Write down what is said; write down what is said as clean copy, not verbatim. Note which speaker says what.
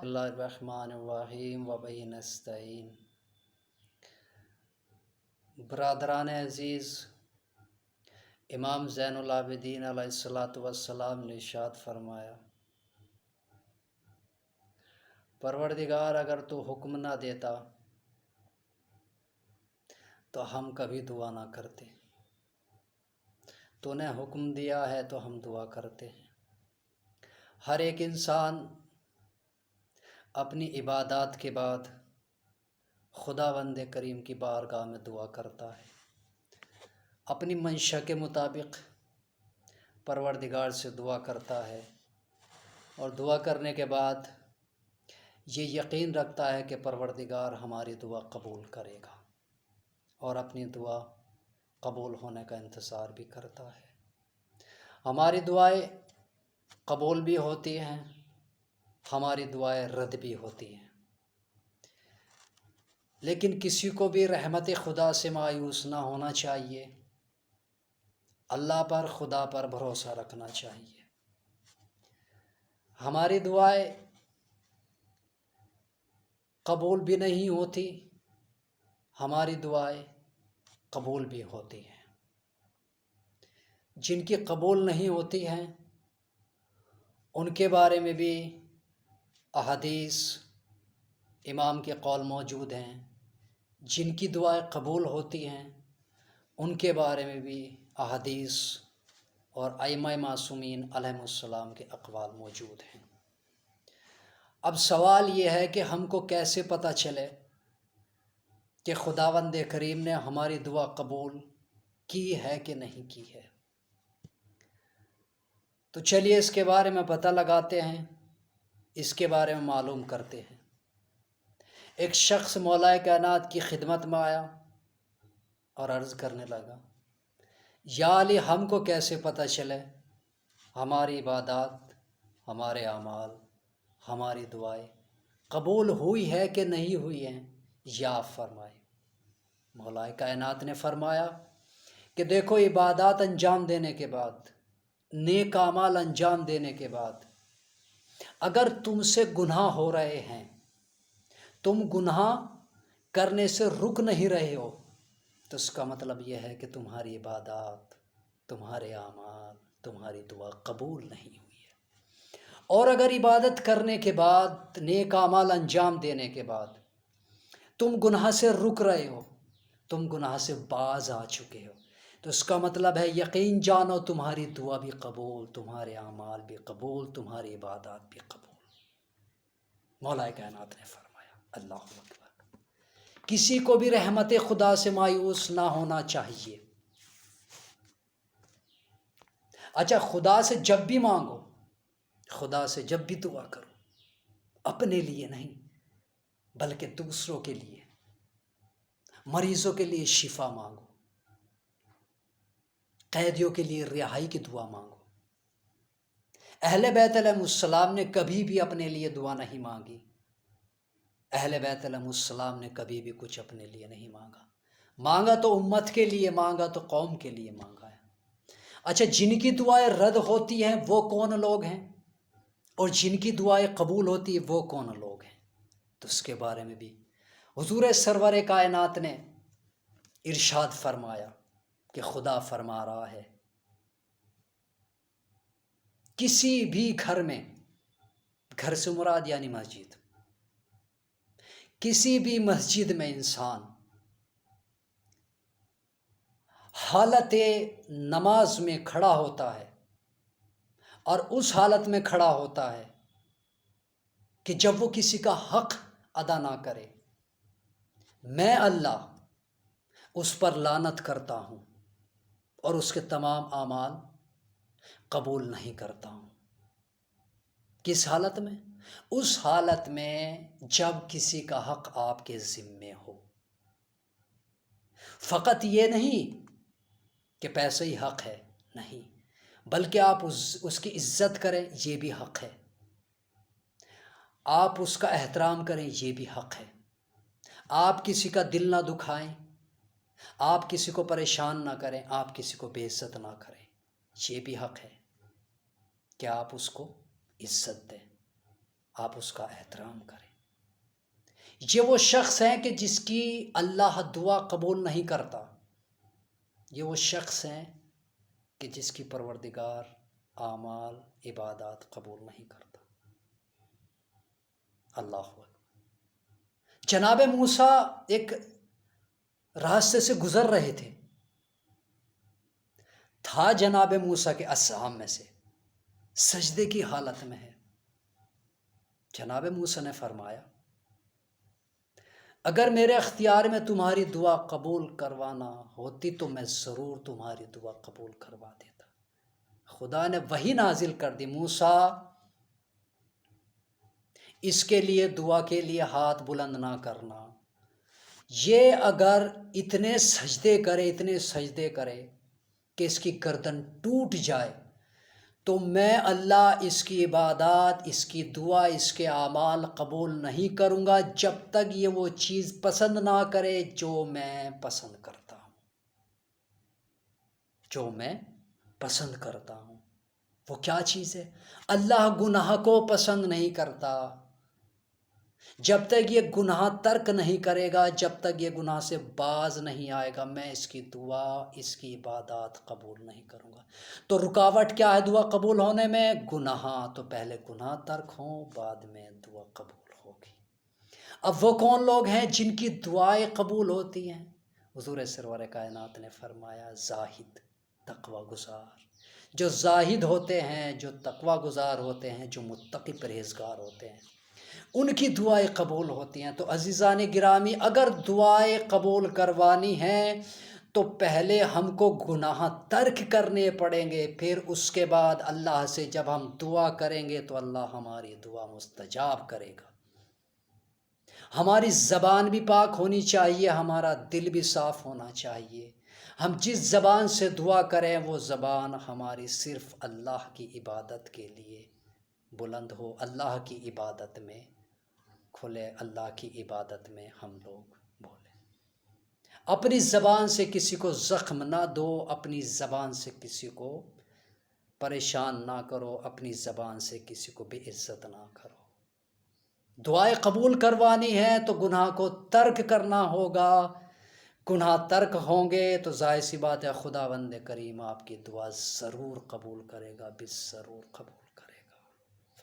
Speaker 1: اللہ الرحمن الرحیم و بہ نستعین۔ برادران عزیز، امام زین العابدین علیہ الصلاۃ والسلام نے ارشاد فرمایا، پروردگار اگر تو حکم نہ دیتا تو ہم کبھی دعا نہ کرتے، تو نے حکم دیا ہے تو ہم دعا کرتے ہیں۔ ہر ایک انسان اپنی عبادات کے بعد خداوند کریم کی بارگاہ میں دعا کرتا ہے، اپنی منشا کے مطابق پروردگار سے دعا کرتا ہے، اور دعا کرنے کے بعد یہ یقین رکھتا ہے کہ پروردگار ہماری دعا قبول کرے گا، اور اپنی دعا قبول ہونے کا انتظار بھی کرتا ہے۔ ہماری دعائیں قبول بھی ہوتی ہیں، ہماری دعائیں رد بھی ہوتی ہیں، لیکن کسی کو بھی رحمت خدا سے مایوس نہ ہونا چاہیے، اللہ پر، خدا پر بھروسہ رکھنا چاہیے۔ ہماری دعائیں قبول بھی نہیں ہوتی، ہماری دعائیں قبول بھی ہوتی ہیں۔ جن کی قبول نہیں ہوتی ہیں ان کے بارے میں بھی احادیث، امام کے قول موجود ہیں۔ جن کی دعائیں قبول ہوتی ہیں ان کے بارے میں بھی احادیث اور ائمہ معصومین علیہم السلام کے اقوال موجود ہیں۔ اب سوال یہ ہے کہ ہم کو کیسے پتہ چلے کہ خداوند کریم نے ہماری دعا قبول کی ہے کہ نہیں کی ہے؟ تو چلیے اس کے بارے میں پتہ لگاتے ہیں، اس کے بارے میں معلوم کرتے ہیں۔ ایک شخص مولا کائنات کی خدمت میں آیا اور عرض کرنے لگا، یا علی، ہم کو کیسے پتہ چلے ہماری عبادات، ہمارے اعمال، ہماری دعائیں قبول ہوئی ہے کہ نہیں ہوئی ہیں؟ یا فرمائے۔ مولا کائنات نے فرمایا کہ دیکھو، عبادات انجام دینے کے بعد، نیک اعمال انجام دینے کے بعد اگر تم سے گناہ ہو رہے ہیں، تم گناہ کرنے سے رک نہیں رہے ہو، تو اس کا مطلب یہ ہے کہ تمہاری عبادات، تمہارے اعمال، تمہاری دعا قبول نہیں ہوئی ہے۔ اور اگر عبادت کرنے کے بعد، نیک اعمال انجام دینے کے بعد تم گناہ سے رک رہے ہو، تم گناہ سے باز آ چکے ہو، تو اس کا مطلب ہے یقین جانو تمہاری دعا بھی قبول، تمہارے اعمال بھی قبول، تمہاری عبادات بھی قبول۔ مولا کائنات نے فرمایا، اللہ اکبر۔ کسی کو بھی رحمت خدا سے مایوس نہ ہونا چاہیے۔ اچھا، خدا سے جب بھی مانگو، خدا سے جب بھی دعا کرو، اپنے لیے نہیں بلکہ دوسروں کے لیے، مریضوں کے لیے شفا مانگو، قیدیوں کے لیے رہائی کی دعا مانگو۔ اہل بیت علیہ السلام نے کبھی بھی اپنے لیے دعا نہیں مانگی، اہل بیت علیہ السلام نے کبھی بھی کچھ اپنے لیے نہیں مانگا، مانگا تو امت کے لیے، مانگا تو قوم کے لیے مانگا ہے۔ اچھا، جن کی دعائیں رد ہوتی ہیں وہ کون لوگ ہیں، اور جن کی دعائیں قبول ہوتی ہیں وہ کون لوگ ہیں؟ تو اس کے بارے میں بھی حضور سرور کائنات نے ارشاد فرمایا کہ خدا فرما رہا ہے، کسی بھی گھر میں، گھر سے مراد یعنی مسجد، کسی بھی مسجد میں انسان حالت نماز میں کھڑا ہوتا ہے، اور اس حالت میں کھڑا ہوتا ہے کہ جب وہ کسی کا حق ادا نہ کرے، میں اللہ اس پر لعنت کرتا ہوں اور اس کے تمام اعمال قبول نہیں کرتا ہوں۔ کس حالت میں؟ اس حالت میں جب کسی کا حق آپ کے ذمے ہو۔ فقط یہ نہیں کہ پیسے ہی حق ہے، نہیں، بلکہ آپ اس کی عزت کریں، یہ بھی حق ہے، آپ اس کا احترام کریں، یہ بھی حق ہے، آپ کسی کا دل نہ دکھائیں، آپ کسی کو پریشان نہ کریں، آپ کسی کو بے عزت نہ کریں، یہ بھی حق ہے کہ آپ اس کو عزت دیں، آپ اس کا احترام کریں۔ یہ وہ شخص ہیں کہ جس کی اللہ دعا قبول نہیں کرتا، یہ وہ شخص ہیں کہ جس کی پروردگار اعمال عبادات قبول نہیں کرتا۔ اللہ اکبر۔ جناب موسیٰ ایک راستے سے گزر رہے تھے، تھا جناب موسیٰ کے اصحاب میں سے سجدے کی حالت میں ہے۔ جناب موسیٰ نے فرمایا اگر میرے اختیار میں تمہاری دعا قبول کروانا ہوتی تو میں ضرور تمہاری دعا قبول کروا دیتا۔ خدا نے وحی نازل کر دی، موسیٰ اس کے لیے دعا کے لیے ہاتھ بلند نہ کرنا، یہ اگر اتنے سجدے کرے کہ اس کی گردن ٹوٹ جائے تو میں اللہ اس کی عبادات، اس کی دعا، اس کے اعمال قبول نہیں کروں گا جب تک یہ وہ چیز پسند نہ کرے جو میں پسند کرتا ہوں، جو میں پسند کرتا ہوں۔ وہ کیا چیز ہے؟ اللہ گناہ کو پسند نہیں کرتا۔ جب تک یہ گناہ ترک نہیں کرے گا، جب تک یہ گناہ سے باز نہیں آئے گا، میں اس کی دعا، اس کی عبادات قبول نہیں کروں گا۔ تو رکاوٹ کیا ہے دعا قبول ہونے میں؟ گناہ۔ تو پہلے گناہ ترک ہوں، بعد میں دعا قبول ہوگی۔ اب وہ کون لوگ ہیں جن کی دعائیں قبول ہوتی ہیں؟ حضور سرور کائنات نے فرمایا زاہد، تقوی گزار۔ جو زاہد ہوتے ہیں، جو تقوی گزار ہوتے ہیں، جو متقی پرہیزگار ہوتے ہیں، ان کی دعائیں قبول ہوتی ہیں۔ تو عزیزان گرامی، اگر دعائیں قبول کروانی ہیں تو پہلے ہم کو گناہ ترک کرنے پڑیں گے، پھر اس کے بعد اللہ سے جب ہم دعا کریں گے تو اللہ ہماری دعا مستجاب کرے گا۔ ہماری زبان بھی پاک ہونی چاہیے، ہمارا دل بھی صاف ہونا چاہیے۔ ہم جس زبان سے دعا کریں وہ زبان ہماری صرف اللہ کی عبادت کے لیے بلند ہو، اللہ کی عبادت میں کھلے، اللہ کی عبادت میں ہم لوگ بولیں۔ اپنی زبان سے کسی کو زخم نہ دو، اپنی زبان سے کسی کو پریشان نہ کرو، اپنی زبان سے کسی کو بے عزت نہ کرو۔ دعائیں قبول کروانی ہے تو گناہ کو ترک کرنا ہوگا۔ گناہ ترک ہوں گے تو ظاہر سی بات ہے خداوند کریم آپ کی دعا ضرور قبول کرے گا، ضرور قبول